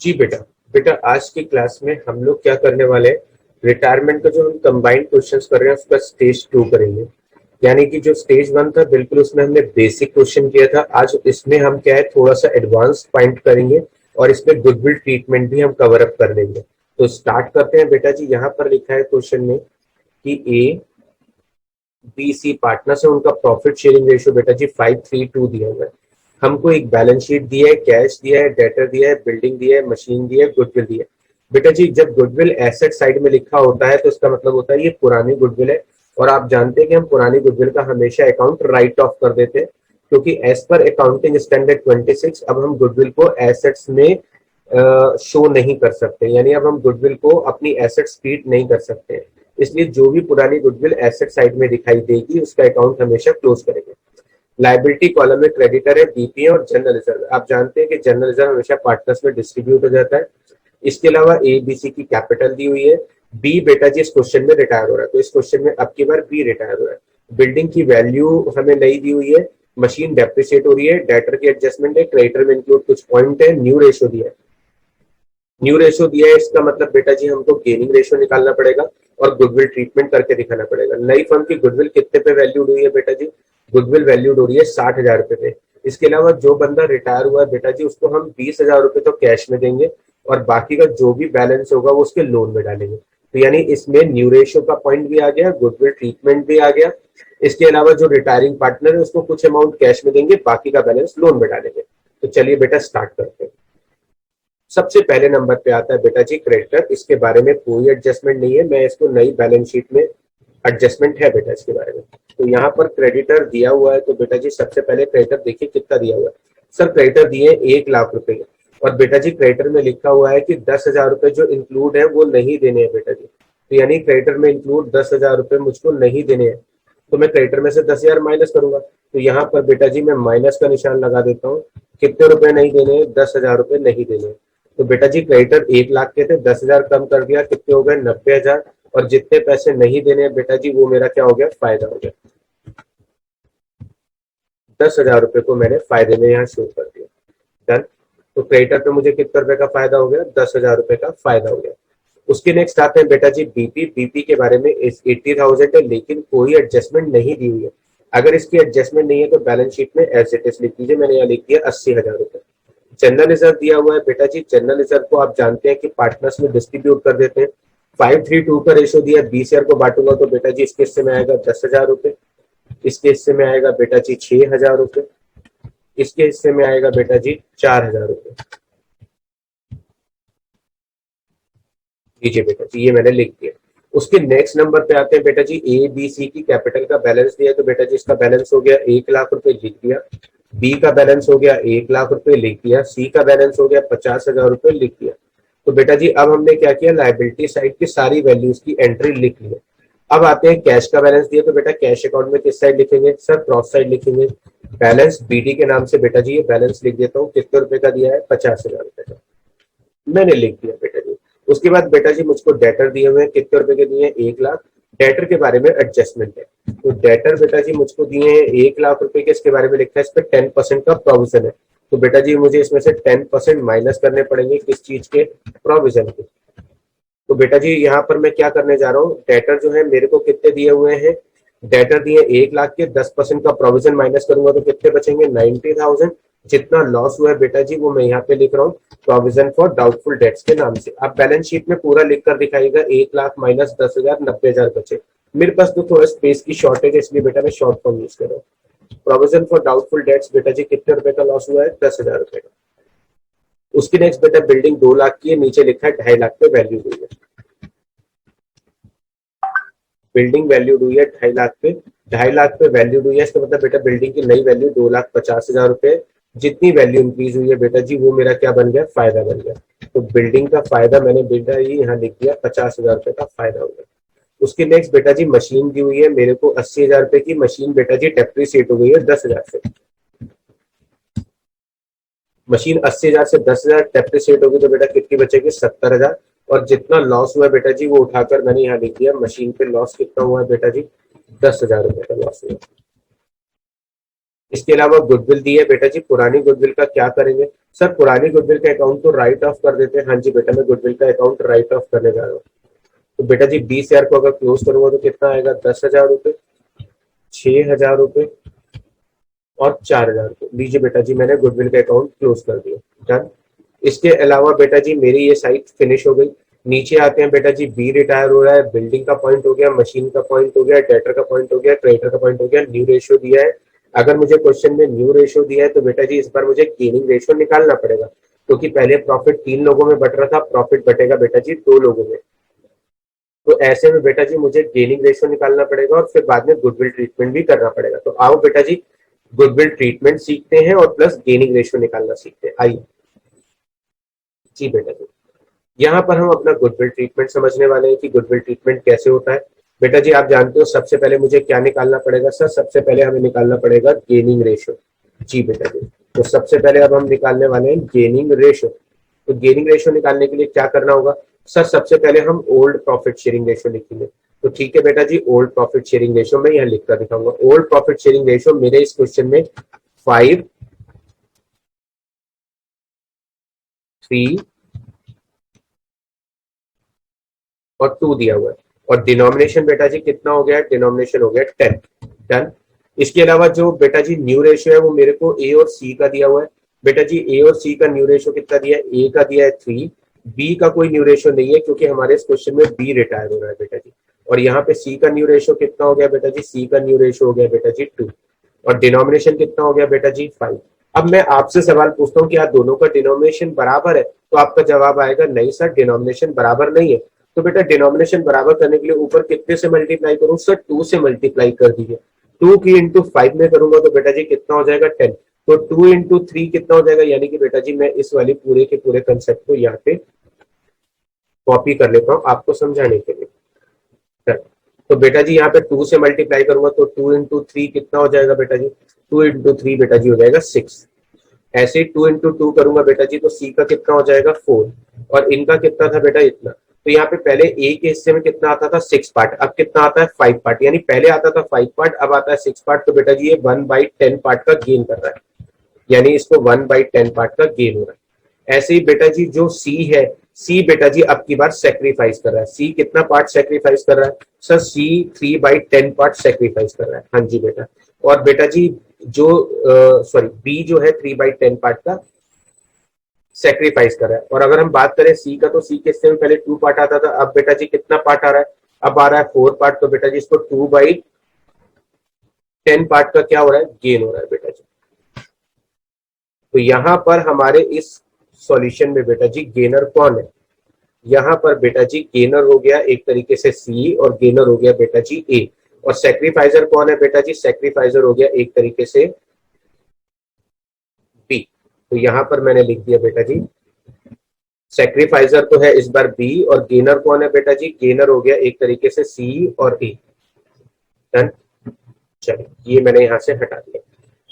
जी बेटा। बेटा आज की क्लास में हम लोग क्या करने वाले हैं, रिटायरमेंट का जो हम कंबाइंड क्वेश्चंस कर रहे हैं उसका स्टेज 2 करेंगे। यानी कि जो स्टेज 1 था बिल्कुल उसमें हमने बेसिक क्वेश्चन किया था, आज इसमें हम क्या है थोड़ा सा एडवांस पॉइंट करेंगे और इसमें गुडविल ट्रीटमेंट भी हम कवर अप कर लेंगे। तो स्टार्ट करते हैं बेटा जी। यहाँ पर लिखा है क्वेश्चन में कि ए बी सी पार्टनर्स है, उनका प्रॉफिट शेयरिंग रेशियो बेटा जी 5:3:2 दिया हुआ है। हमको एक बैलेंस शीट दिया है, कैश दिया है, डेटर दिया है, बिल्डिंग दिया है, मशीन दिया है, गुडविल दिया है। बेटा जी जब गुडविल एसेट साइड में लिखा होता है तो इसका मतलब होता है ये पुरानी गुडविल है, और आप जानते हैं कि हम पुरानी गुडविल का हमेशा अकाउंट राइट ऑफ कर देते हैं, क्योंकि एज पर अकाउंटिंग स्टैंडर्ड 26 अब हम गुडविल को एसेट्स में शो नहीं कर सकते, यानी अब हम गुडविल को अपनी एसेट्स ट्रीट नहीं कर सकते। इसलिए जो भी पुरानी गुडविल एसेट साइड में दिखाई देगी उसका अकाउंट हमेशा क्लोज करेंगे। लाइबिलिटी कॉलम में क्रेडिटर है, बीपीए और जनरल रिजर्व। आप जानते हैं कि जनरल रिजर्व हमेशा पार्टनर्स में डिस्ट्रीब्यूट हो जाता है। इसके अलावा ए बी सी की कैपिटल दी हुई है। बी बेटा जी इस क्वेश्चन में रिटायर हो रहा है, तो इस क्वेश्चन में अब की बार बी रिटायर हो रहा है। बिल्डिंग की वैल्यू हमें नहीं दी हुई है, मशीन डेप्रिशिएट हो रही है, डेटर की एडजस्टमेंट है, क्रेडिटर में इंक्लूड कुछ पॉइंट है, न्यू रेशो दिया है। न्यू रेशो दिया है, इसका मतलब बेटा जी हमको गेनिंग रेशो निकालना पड़ेगा और गुडविल ट्रीटमेंट करके दिखाना पड़ेगा। नई फर्म की गुडविल कितने पे वैल्यूड हुई है बेटा जी? गुडविल वैल्यूड हो रही है 60,000 रुपए पे। इसके अलावा जो बंदा रिटायर हुआ है बेटा जी उसको हम 20,000 रुपए तो कैश में देंगे और बाकी का जो भी बैलेंस होगा वो उसके लोन में डालेंगे। तो यानी इसमें न्यू रेशो का पॉइंट भी आ गया, गुडविल ट्रीटमेंट भी आ गया। इसके अलावा जो रिटायरिंग पार्टनर है उसको कुछ अमाउंट कैश में देंगे, बाकी का बैलेंस लोन में डालेंगे। तो चलिए बेटा स्टार्ट करते हैं। सबसे पहले नंबर पे आता है बेटा जी क्रेडिटर। इसके बारे में कोई एडजस्टमेंट नहीं है, मैं इसको नई बैलेंस शीट में एडजस्टमेंट है बेटा इसके बारे में। तो यहाँ पर क्रेडिटर दिया हुआ है, तो बेटा जी सबसे पहले क्रेडिटर देखिए कितना दिया हुआ है। सर क्रेडिटर दिए 1,00,000 रुपए, और बेटा जी क्रेडिटर में लिखा हुआ है कि 10,000 रुपए जो इंक्लूड है वो नहीं देने हैं बेटा जी। तो यानी क्रेडिटर में इंक्लूड 10,000 रुपए मुझको नहीं देने हैं, तो मैं क्रेडिटर में से 10,000 माइनस करूंगा। तो यहाँ पर बेटा जी मैं माइनस का निशान लगा देता हूँ। कितने रुपए नहीं देने हैं? 10,000 रुपए नहीं देने हैं। तो बेटा जी क्रेडिटर 1,00,000 के थे, 10,000 कम कर दिया, कितने हो गए? 90,000। और जितने पैसे नहीं देने हैं बेटा जी वो मेरा क्या हो गया? फायदा हो गया। 10,000 रुपए को मैंने फायदे में यहाँ शो कर दिया। डन। तो क्रेडिटर पे मुझे कितने रुपए का फायदा हो गया? 10,000 रुपए का फायदा हो गया। उसके नेक्स्ट आते हैं बेटा जी बीपी। बीपी के बारे में 80,000 है, लेकिन कोई एडजस्टमेंट नहीं दी हुई है। अगर इसकी एडजस्टमेंट नहीं है तो बैलेंस शीट में एज इट इज लिख दीजिए। मैंने यहाँ लिख दिया 80,000 रुपए। जनरल रिजर्व दिया हुआ है बेटा जी। जनरल रिजर्व को आप जानते हैं कि पार्टनर्स में डिस्ट्रीब्यूट कर देते हैं। 5:3:2 का रेशो दिया, 20,000 को बांटूंगा तो बेटा जी इसके हिस्से में आएगा 10,000 रुपए, इसके हिस्से में आएगा बेटा जी 6,000 रुपए, इसके हिस्से में आएगा बेटा जी 4,000 रुपए। लीजिए बेटा जी ये मैंने लिख दिया। उसके नेक्स्ट नंबर पे आते हैं बेटा जी ए बी सी की कैपिटल का बैलेंस दिया है, तो बेटा जी इसका बैलेंस हो गया 1,00,000 रुपए, लिख दिया। बी का बैलेंस हो गया 1,00,000 रुपए, लिख दिया। सी का बैलेंस हो गया 50,000 रुपए, लिख दिया। तो बेटा जी अब हमने क्या किया, लायबिलिटी साइड की सारी वैल्यूज की एंट्री लिख ली है। अब आते हैं कैश का बैलेंस दिया, तो बेटा कैश अकाउंट में किस साइड लिखेंगे? सर क्रॉस साइड लिखेंगे। बैलेंस बीडी के नाम से बेटा जी ये बैलेंस लिख देता हूँ। कितने रुपए का दिया है? 50,000 रुपए का, मैंने लिख दिया बेटा जी। उसके बाद बेटा जी मुझको डेटर दिए हुए हैं, कितने रुपए के दिए हैं? 1,00,000। डेटर के बारे में एडजस्टमेंट है, तो डेटर बेटा जी मुझको दिए हैं 1,00,000 रुपए के। इसके बारे में लिखा है इस पे 10% का प्रोविजन है, तो बेटा जी मुझे इसमें से 10% माइनस करने पड़ेंगे। किस चीज के? प्रोविजन के। तो बेटा जी यहाँ पर मैं क्या करने जा रहा हूँ, डेटर जो है मेरे को कितने दिए हुए हैं? डेटर दिए 1,00,000 के, 10% का प्रोविजन माइनस करूंगा तो कितने बचेंगे? 90,000। जितना लॉस हुआ है बेटा जी वो मैं यहाँ पे लिख रहा हूँ प्रोविजन फॉर डाउटफुल डेट्स के नाम से। आप बैलेंस शीट में पूरा लिख कर दिखाएगा 1,00,000 माइनस 10,000, 90,000 बचे। मेरे पास तो थोड़ा स्पेस की शॉर्टेज है इसलिए बेटा मैं शॉर्ट फॉर्म यूज कर रहा हूँ। प्रोविजन फॉर डाउटफुल डेट्स बेटा जी कितने रुपए का लॉस हुआ है? 10,000 रुपए का। उसकी नेक्स्ट बेटा बिल्डिंग 2,00,000 की है, नीचे लिखा है 2.5 लाख पे वैल्यू हुई है। बिल्डिंग वैल्यू हुई है 2.5 लाख पे, 2.5 लाख पे वैल्यू हुई है, इसका मतलब बेटा बिल्डिंग की नई वैल्यू 2,50,000 रुपए। जितनी वैल्यू इंक्रीज हुई है बेटा जी वो मेरा क्या बन गया? फायदा बन गया। तो बिल्डिंग का फायदा मैंने बेटा ये यहाँ लिख दिया, 50,000 रुपए का फायदा हो गया। उसके नेक्स्ट बेटा जी मशीन दी हुई है मेरे को 80,000 रुपए की। मशीन बेटा जी डेप्रिसिएट हो गई है 10,000 से। मशीन 80,000 से 10,000 डेप्रिसिएट होगी तो बेटा कितनी बचेगी? 70,000। और जितना लॉस हुआ है बेटा जी वो उठाकर मैंने यहाँ लिख दिया। मशीन पे लॉस कितना हुआ है बेटा जी? 10,000 रुपए का लॉस हुआ। इसके अलावा गुडविल दी है बेटा जी। पुरानी गुडविल का क्या करेंगे? सर पुरानी गुडविल का अकाउंट तो राइट ऑफ कर देते हैं। हाँ जी बेटा, मैं गुडविल का अकाउंट राइट ऑफ करने जा रहा हूँ। तो बेटा जी 20,000 को अगर क्लोज करूंगा तो कितना आएगा? 10,000 रुपये, 6,000 रुपये और 4,000 रुपये। लीजिए बेटा जी, मैंने गुडविल का अकाउंट क्लोज कर दिया। डन। इसके अलावा बेटा जी मेरी ये साइट फिनिश हो गई। नीचे आते हैं बेटा जी, बी रिटायर हो रहा है, बिल्डिंग का पॉइंट हो गया, मशीन का पॉइंट हो गया, डेटर का पॉइंट हो गया, क्रेडिटर का पॉइंट हो गया, न्यू रेशियो दिया है। अगर मुझे क्वेश्चन में न्यू रेशियो दिया है तो बेटा जी इस बार मुझे गेनिंग रेशियो निकालना पड़ेगा, क्योंकि पहले प्रॉफिट 3 लोगों में बट रहा था, प्रॉफिट बटेगा बेटा जी 2 लोगों में। तो ऐसे में बेटा जी मुझे गेनिंग रेशियो निकालना पड़ेगा और फिर बाद में गुडविल ट्रीटमेंट भी करना पड़ेगा। तो आओ बेटा जी गुडविल ट्रीटमेंट सीखते हैं और प्लस गेनिंग रेशियो निकालना सीखते हैं। आइए जी बेटा जी, यहाँ पर हम अपना गुडविल ट्रीटमेंट समझने वाले हैं कि गुडविल ट्रीटमेंट कैसे होता है। बेटा जी आप जानते हो सबसे पहले मुझे क्या निकालना पड़ेगा? सर सबसे पहले हमें निकालना पड़ेगा गेनिंग रेशियो। जी बेटा जी, तो सबसे पहले अब हम निकालने वाले हैं गेनिंग रेशियो। तो गेनिंग रेशियो निकालने के लिए क्या करना होगा? सर सबसे पहले हम ओल्ड प्रॉफिट शेयरिंग रेशियो लिखेंगे। तो ठीक है बेटा जी, ओल्ड प्रॉफिट शेयरिंग रेशियो मैं यहाँ लिख कर दिखाऊंगा। ओल्ड प्रॉफिट शेयरिंग रेशियो मेरे इस क्वेश्चन में 5, 3 और 2 दिया हुआ है। और डिनोमिनेशन बेटा जी कितना हो गया? डिनोमिनेशन हो गया 10। डन। इसके अलावा जो बेटा जी न्यू रेशियो है वो मेरे को ए और सी का दिया हुआ है। बेटा जी ए और सी का न्यू रेशियो कितना दिया है? ए का दिया है 3, बी का कोई न्यू रेशियो नहीं है क्योंकि हमारे इस क्वेश्चन में बी रिटायर हो रहा है बेटा जी। और यहाँ पे सी का न्यू रेशियो कितना हो गया बेटा जी? सी का न्यू रेशियो हो गया बेटा जी 2। और डिनोमिनेशन कितना हो गया बेटा जी? 5। अब मैं आपसे सवाल पूछता हूँ, क्या दोनों का डिनोमिनेशन बराबर है? तो आपका जवाब आएगा नहीं सर, डिनोमिनेशन बराबर नहीं है। तो बेटा डिनोमिनेशन बराबर करने के लिए ऊपर कितने से मल्टीप्लाई करूं? सर 2 से मल्टीप्लाई कर दीजिए। 2 की इंटू 5 में करूंगा तो बेटा जी कितना हो जाएगा? 10। तो 2 इंटू 3 कितना हो जाएगा? यानी कि बेटा जी मैं इस वाली पूरे के पूरे कंसेप्ट को यहाँ पे कॉपी कर लेता हूँ आपको समझाने के लिए। तो बेटा जी यहाँ पे 2 से मल्टीप्लाई करूंगा तो 2 इंटू 3 कितना हो जाएगा बेटा जी? 2 इंटू 3 बेटा जी हो जाएगा 6। ऐसे ही 2 इंटू 2 करूंगा बेटा जी तो सी का कितना हो जाएगा? 4। और इनका कितना था बेटा? इतना। तो यहाँ पे पहले ए के हिस्से में कितना आता था? 6 पार्ट, अब कितना आता है? 5 पार्ट। यानी पहले आता था 5 पार्ट, अब आता है 6 पार्ट। तो बेटा जी ये 1/10 पार्ट का गेन कर रहा है, यानी इसको 1/10 पार्ट का गेन हो रहा है। ऐसे ही बेटा जी जो सी है, सी बेटा जी अब की बार सेक्रीफाइस कर रहा है। सी कितना पार्ट सेक्रीफाइस कर रहा है? सर सी 3/10 पार्ट सेक्रीफाइस कर रहा है। हाँ जी बेटा। और बेटा जी जो सॉरी बी जो है 3/10 पार्ट का सेक्रीफाइस कर रहा है। और अगर हम बात करें सी का, तो सी के हिस्से में पहले 2 पार्ट आता था, अब बेटा जी कितना पार्ट आ रहा है? अब आ रहा है 4 पार्ट। तो बेटा जी इसको 2/10 पार्ट का क्या हो रहा है? गेन हो रहा है बेटा जी। तो यहां पर हमारे इस सॉल्यूशन में बेटा जी गेनर कौन है? यहां पर बेटा जी गेनर हो गया एक तरीके से सी और गेनर हो गया बेटा जी ए। और सेक्रीफाइजर कौन है बेटा जी? सेक्रीफाइजर हो गया एक तरीके से बी। तो यहां पर मैंने लिख दिया बेटा जी सेक्रीफाइजर तो है इस बार बी, और गेनर कौन है बेटा जी? गेनर हो गया एक तरीके से सी और ए। डन। चलिए ये मैंने यहां से हटा दिया।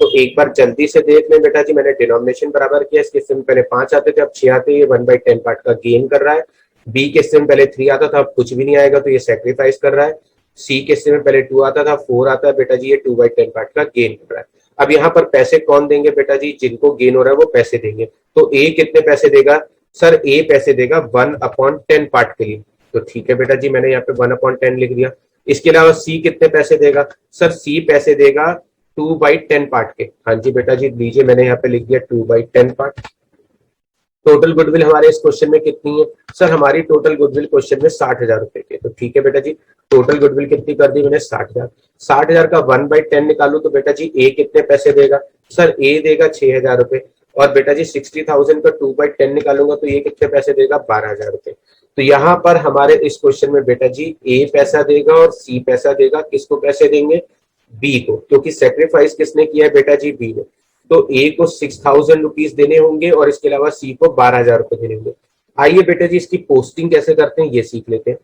तो एक बार जल्दी से देख लें बेटा जी, मैंने डिनोमिनेशन बराबर किया। इसके हिस्से में पहले 5 आते थे, अब 6 आते हैं। ये 1/10 पार्ट का गेन कर रहा है। बी के हिस्से में पहले 3 आता था, अब कुछ भी नहीं आएगा, तो ये सेक्रीफाइस कर रहा है। सी के हिस्से में पहले 2 आता था, 4 आता है बेटा जी, ये 2/10 पार्ट का गेन कर रहा है। अब यहाँ पर पैसे कौन देंगे बेटा जी? जिनको गेन हो रहा है वो पैसे देंगे। तो ए कितने पैसे देगा? सर ए पैसे देगा 1/10 पार्ट के लिए। तो ठीक है बेटा जी, मैंने यहाँ पे 1/10 लिख दिया। इसके अलावा सी कितने पैसे देगा? सर सी पैसे देगा 2/10 पार्ट के। हाँ जी बेटा जी, लीजिए मैंने यहाँ पे लिख दिया 2/10 पार्ट। टोटल गुडविल हमारे इस क्वेश्चन में कितनी है? सर हमारी टोटल गुडविल क्वेश्चन में 60,000 रुपए की। तो ठीक है बेटा जी, टोटल गुडविल कितनी कर दी मैंने? 60,000। 60,000 का 1/10 निकालू तो बेटा जी ए कितने पैसे देगा? सर ए देगा 6,000 रुपए। और बेटा जी 60,000 का 2/10 निकालूंगा तो ये कितने पैसे देगा? 12,000 रुपए। तो यहाँ पर हमारे इस क्वेश्चन में बेटा जी ए पैसा देगा और सी पैसा देगा। किसको पैसे देंगे? बी को, क्योंकि सेक्रीफाइस किसने किया है बेटा जी? बी ने। तो ए को 6,000 रुपीज देने होंगे और इसके अलावा सी को 12,000 रुपए देने होंगे। आइए बेटा जी इसकी पोस्टिंग कैसे करते हैं ये सीख लेते हैं।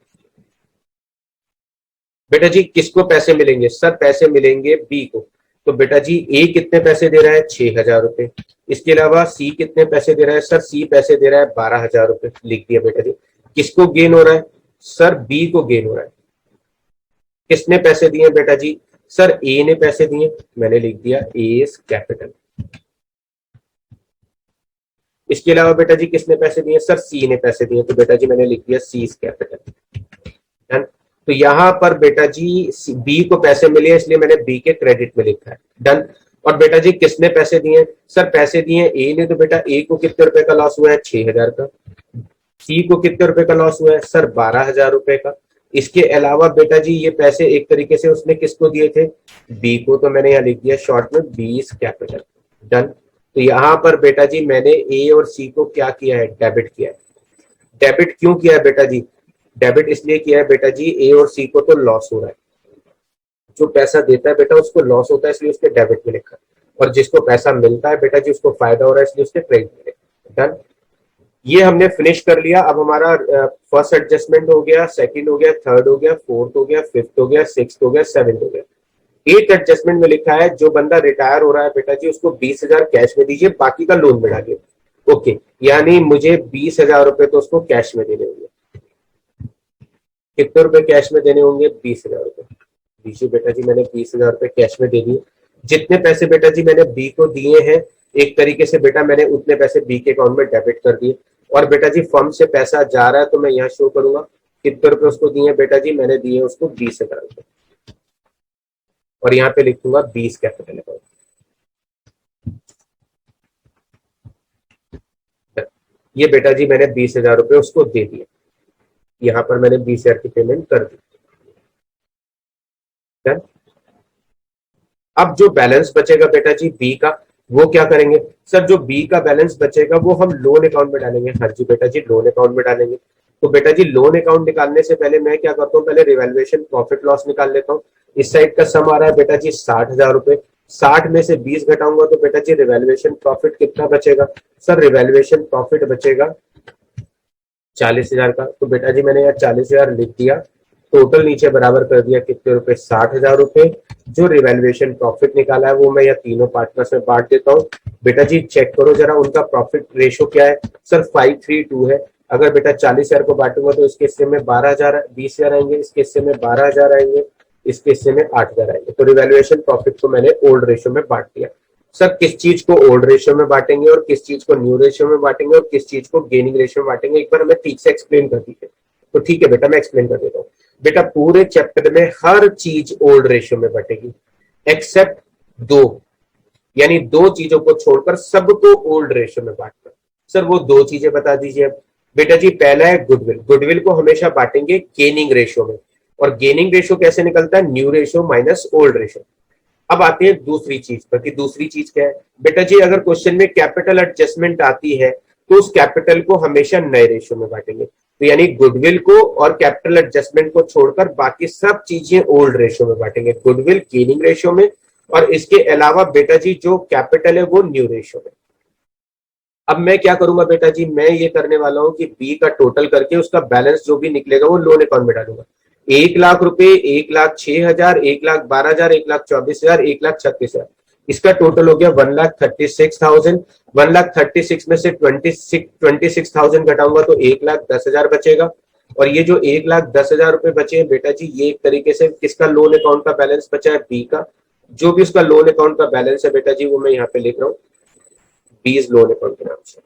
बेटा जी किसको पैसे मिलेंगे? सर पैसे मिलेंगे बी को। तो बेटा जी ए कितने पैसे दे रहा है? 6,000 रुपए। इसके अलावा सी कितने पैसे दे रहा है? सर सी पैसे दे रहा है 12,000 रुपए। लिख दिया बेटा जी। किसको गेन हो रहा है? सर बी को गेन हो रहा है। किसने पैसे दिए बेटा जी? सर ए ने पैसे दिए, मैंने लिख दिया ए इज कैपिटल। इसके अलावा बेटा जी किसने पैसे दिए? सर सी ने पैसे दिए, तो बेटा जी मैंने लिख दिया सी इज कैपिटल। डन। तो यहां पर बेटा जी बी को पैसे मिले इसलिए मैंने बी के क्रेडिट में लिखा है। डन। और बेटा जी किसने पैसे दिए? सर पैसे दिए ए ने, तो बेटा ए को कितने रुपए का लॉस हुआ है? 6,000 का। सी को कितने रुपए का लॉस हुआ है? सर 12,000 रुपए का। इसके अलावा बेटा जी ये पैसे एक तरीके से उसने किसको दिए थे? बी को, तो मैंने यहाँ लिख दिया शॉर्ट में बी इज कैपिटल। डन। तो यहां पर बेटा जी मैंने ए और सी को क्या किया है? डेबिट किया है। डेबिट क्यों किया है बेटा जी? डेबिट इसलिए किया है बेटा जी ए और सी को तो लॉस हो रहा है, जो पैसा देता है बेटा उसको लॉस होता है इसलिए उसके डेबिट में लिखा है, और जिसको पैसा मिलता है बेटा जी उसको फायदा हो रहा है इसलिए उसके क्रेडिट में लिखा है। डन। ये हमने फिनिश कर लिया। अब हमारा फर्स्ट एडजस्टमेंट हो गया, सेकंड हो गया, थर्ड हो गया, फोर्थ हो गया, फिफ्थ हो गया, सिक्स्थ हो गया, सेवेंथ हो गया। एट एडजस्टमेंट में लिखा है जो बंदा रिटायर हो रहा है बेटा जी उसको 20,000 कैश में दीजिए, बाकी का लोन में डालिए। ओके, यानी मुझे 20,000 रुपए तो उसको कैश में देने होंगे। कितने रुपए कैश में देने होंगे? 20,000 रुपए। दीजिए बेटा जी, मैंने 20,000 रुपए कैश में दे दिए। जितने पैसे बेटा जी मैंने बी को दिए हैं एक तरीके से बेटा मैंने उतने पैसे बी के अकाउंट में डेबिट कर दिए। और बेटा जी फर्म से पैसा जा रहा है तो मैं यहाँ शो करूंगा कितने रुपए उसको दिए बेटा जी, मैंने दिए उसको 20,000 रुपए, और यहाँ पे लिख दूंगा 20 कैपिटल अकाउंट। ये बेटा जी मैंने 20,000 रुपए उसको दे दिए, यहाँ पर मैंने 20,000 की पेमेंट कर दी। अब जो बैलेंस बचेगा बेटा जी बी का, वो क्या करेंगे? सर जो बी का बैलेंस बचेगा वो हम लोन अकाउंट में डालेंगे। हाँ जी बेटा जी, लोन अकाउंट में डालेंगे। तो बेटा जी लोन अकाउंट निकालने से पहले मैं क्या करता हूँ? पहले रिवैल्यूएशन प्रॉफिट लॉस निकाल लेता हूँ। इस साइड का सम आ रहा है बेटा जी 60,000 रुपए। 60 में से 20 घटाऊंगा तो बेटा जी रिवैल्यूएशन प्रॉफिट कितना बचेगा? सर रिवैल्यूएशन प्रॉफिट बचेगा 40,000 का। तो बेटा जी मैंने यहाँ 40,000 लिख दिया। टोटल नीचे बराबर कर दिया कितने रुपए? 60,000 रुपए। जो रिवैल्यूएशन प्रॉफिट निकाला है वो मैं यहाँ तीनों पार्टनर्स में बांट देता हूँ। बेटा जी चेक करो जरा उनका प्रॉफिट रेशो क्या है? सर 532 है। अगर बेटा 40,000 को बांटूंगा तो इसके हिस्से में 12,000 20,000 आएंगे, इसके हिस्से में 12,000 आएंगे, इसके हिस्से में 8,000 आएंगे। तो रिवैल्यूएशन प्रॉफिट को मैंने ओल्ड रेशो में बांट दिया। सर किस चीज को ओल्ड रेशियो में बांटेंगे और किस चीज को न्यू रेशियो में बांटेंगे और किस चीज को गेनिंग रेशियो में बांटेंगे, एक बार हमें ठीक से एक्सप्लेन कर दीजिए। तो ठीक है बेटा, मैं एक्सप्लेन कर देता हूँ। बेटा पूरे चैप्टर में हर चीज ओल्ड रेशियो में बटेगी एक्सेप्ट दो, यानी दो चीजों को छोड़कर सबको ओल्ड रेशियो में बांटना। सर वो दो चीजें बता दीजिए अब। बेटा जी पहला है गुडविल। गुडविल को हमेशा बांटेंगे गेनिंग रेशियो में, और गेनिंग रेशियो कैसे निकलता है? New ratio minus old ratio. अब आते हैं दूसरी चीज पर कि दूसरी चीज क्या है। बेटा जी अगर क्वेश्चन में कैपिटल एडजस्टमेंट आती है तो उस कैपिटल को हमेशा नए रेशियो में बांटेंगे। तो यानी गुडविल को और कैपिटल एडजस्टमेंट को छोड़कर बाकी सब चीजें ओल्ड रेशियो में बांटेंगे। गुडविल गेनिंग रेशियो में, और इसके अलावा बेटा जी जो कैपिटल है वो न्यू रेशियो में। अब मैं क्या करूंगा बेटा जी, मैं ये करने वाला हूं कि बी का टोटल करके उसका बैलेंस जो भी निकलेगा वो लोन अकाउंट में डालूंगा। 1,00,000 रुपए, 1,06,000, 1,12,000, 1,24,000, 1,36,000, इसका टोटल हो गया 1,36,000। 1,36,000 में से 26,000 घटाऊंगा तो 1,10,000 बचेगा। और ये जो 1,10,000 रुपए बचे हैं बेटा जी, ये एक तरीके से किसका लोन अकाउंट का बैलेंस बचा है? बी का। जो भी उसका लोन अकाउंट का बैलेंस है बेटा जी वो मैं यहाँ पे लिख रहा हूँ बीज लोन अकाउंट के नाम से।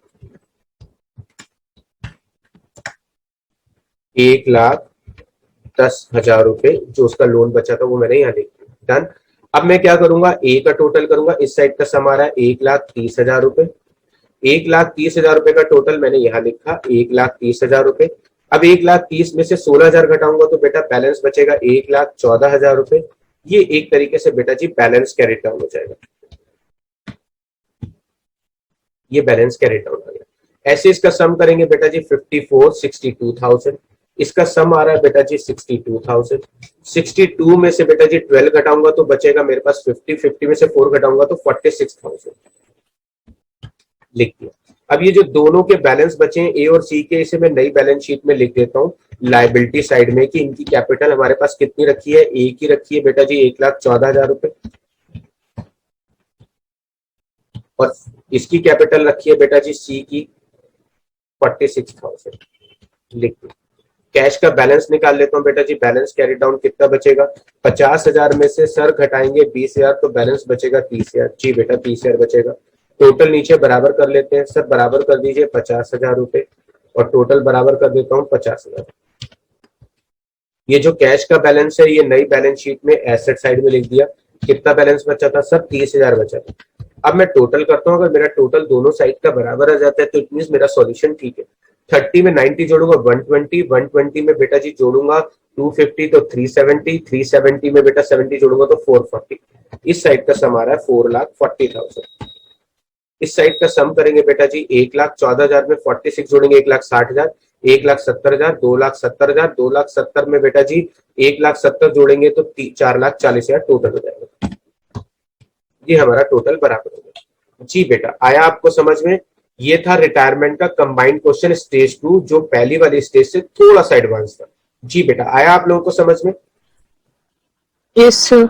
1,10,000 रुपए जो उसका लोन बचा था वो मैंने यहाँ लिख दिया। डन। अब मैं क्या करूंगा? ए का टोटल करूंगा। इस साइड का सम आ रहा है 1,30,000 रुपए। 1,30,000 रुपए का टोटल मैंने यहाँ लिखा 1,30,000 रुपए। अब 1,30,000 में से 16,000 घटाऊंगा तो बेटा बैलेंस बचेगा 1,14,000 रुपए। ये एक तरीके से बेटा जी बैलेंस कैरेट डाउन हो जाएगा। ये बैलेंस कैरेट डाउन हो गया। ऐसे इसका सम करेंगे बेटा जी 54 62,000। इसका सम आ रहा है बेटा जी 62,000। 62 में से बेटा जी 12 घटाऊंगा तो बचेगा मेरे पास 50। 50 में से 4 घटाऊंगा तो 46,000 लिख दिया। अब ये जो दोनों के बैलेंस बचे हैं ए और सी के, इसे मैं नई बैलेंस शीट में लिख देता हूँ लायबिलिटी साइड में कि इनकी कैपिटल हमारे पास कितनी रखी है? ए की रखी है बेटा जी 1,14,000 रुपए, और इसकी कैपिटल रखी है बेटा जी सी की 46,000 लिख दिया। कैश का बैलेंस निकाल लेता हूं बेटा जी। बैलेंस कैरी डाउन कितना बचेगा? 50,000 में से सर घटाएंगे 20,000 तो बैलेंस बचेगा 30,000। जी बेटा 30,000 बचेगा। टोटल नीचे बराबर कर लेते हैं सर, बराबर कर दीजिए 50,000 रुपए और टोटल बराबर कर देता हूँ 50,000। ये जो कैश का बैलेंस है ये नई बैलेंस शीट में एसेट साइड में लिख दिया। कितना बैलेंस बचा था सर? 30,000 बचा था। अब मैं टोटल करता हूँ, अगर मेरा टोटल दोनों साइड का बराबर आ जाता है तो इट मींस मेरा सॉल्यूशन ठीक है। 30 में 90 जोड़ूंगा 120, 120 में बेटा जी जोड़ूंगा 250 तो 370, 370 में बेटा 70 जोड़ूंगा तो 440। इस साइड का सम आ रहा है 4,40,000। इस साइड का सम करेंगे बेटा जी 1,14,000 में 46 जोड़ेंगे 1,60,000, 1,70,000, 2,70,000, 2,70,000 में बेटा जी 1,70,000 जोड़ेंगे तो 4,40,000 टोटल हो जाएगा। ये हमारा टोटल बराबर हो गया। जी बेटा, आया आपको समझ में? ये था रिटायरमेंट का कंबाइंड क्वेश्चन स्टेज 2, जो पहली वाली स्टेज से थोड़ा सा एडवांस था। जी बेटा, आया आप लोगों को समझ में? Yes sir.